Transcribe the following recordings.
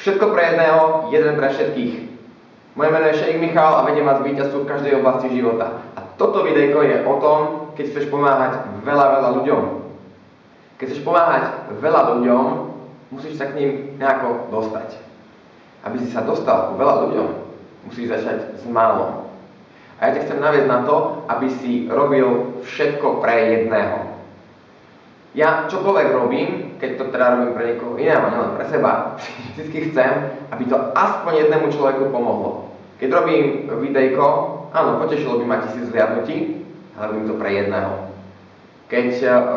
Všetko pre jedného, jeden pre všetkých. Moje meno je Šeik Michal a vediem vás k víťazstvu v každej oblasti života. A toto videjko je o tom, keď chceš pomáhať veľa ľuďom. Keď chceš pomáhať veľa ľuďom, musíš sa k ním nejako dostať. Aby si sa dostal ku veľa ľuďom, musíš začať s málo. A ja ťa chcem naviesť na to, aby si robil všetko pre jedného. Ja čokoľvek robím, keď to teda robím pre niekoho iného, nielen pre seba, vždy chcem, aby to aspoň jednému človeku pomohlo. Keď robím videjko, áno, potešilo by ma 1000 zhliadnutí, ale robím to pre jedného. Keď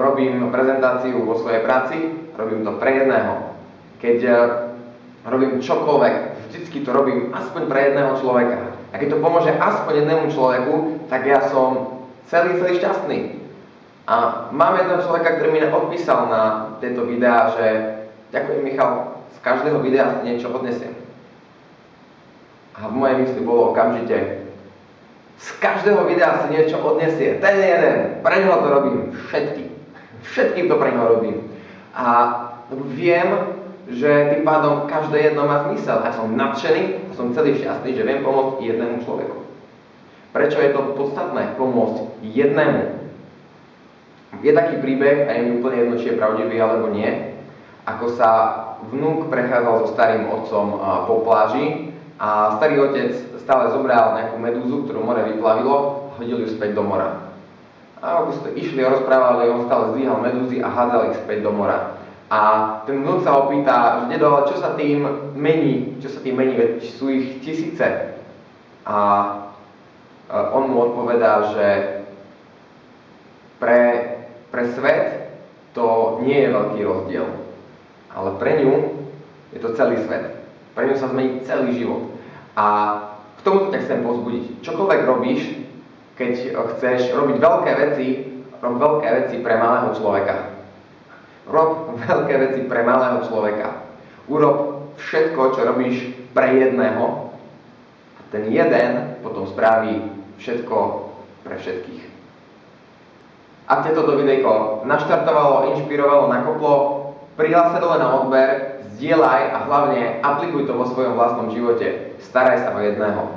robím prezentáciu vo svojej práci, robím to pre jedného. Keď robím čokoľvek, vždycky to robím aspoň pre jedného človeka. A keď to pomôže aspoň jednému človeku, tak ja som celý šťastný. A mám jedného človeka, ktorý mi odpísal na tieto videá, že ďakujem Michal, z každého videa si niečo odnesiem. A v mojej mysli bolo okamžite, z každého videa si niečo odnesie, ten jeden, pre neho to robím, všetkým to pre neho robím. A viem, že tým pádom každé jedno má zmysel. A som nadšený a som celý šťastný, že viem pomôcť jednému človeku. Prečo je to podstatné pomôcť jednému? Je taký príbeh, a je mi úplne jedno, či je pravdivý alebo nie, ako sa vnúk prechádzal so starým otcom po pláži a starý otec stále zobral nejakú medúzu, ktorú more vyplavilo, hodil ju späť do mora. A ako ste išli a rozprávali, on stále zdvíhal medúzy a hádzal ich späť do mora. A ten vnúk sa ho pýta, že dedo, ale čo sa tým mení, veď sú ich tisíce. A on mu odpovedá, že pre svet to nie je veľký rozdiel, ale pre ňu je to celý svet. Pre ňu sa zmení celý život. A k tomuto ťa chcem povzbudiť. Čokoľvek robíš, keď chceš robiť veľké veci, rob veľké veci pre malého človeka. Rob veľké veci pre malého človeka. Urob všetko, čo robíš pre jedného, a ten jeden potom spraví všetko pre všetkých. Ak ťa toto videjko naštartovalo, inšpirovalo, nakoplo, prihlás sa dole na odber, zdieľaj a hlavne aplikuj to vo svojom vlastnom živote. Staraj sa o jedného.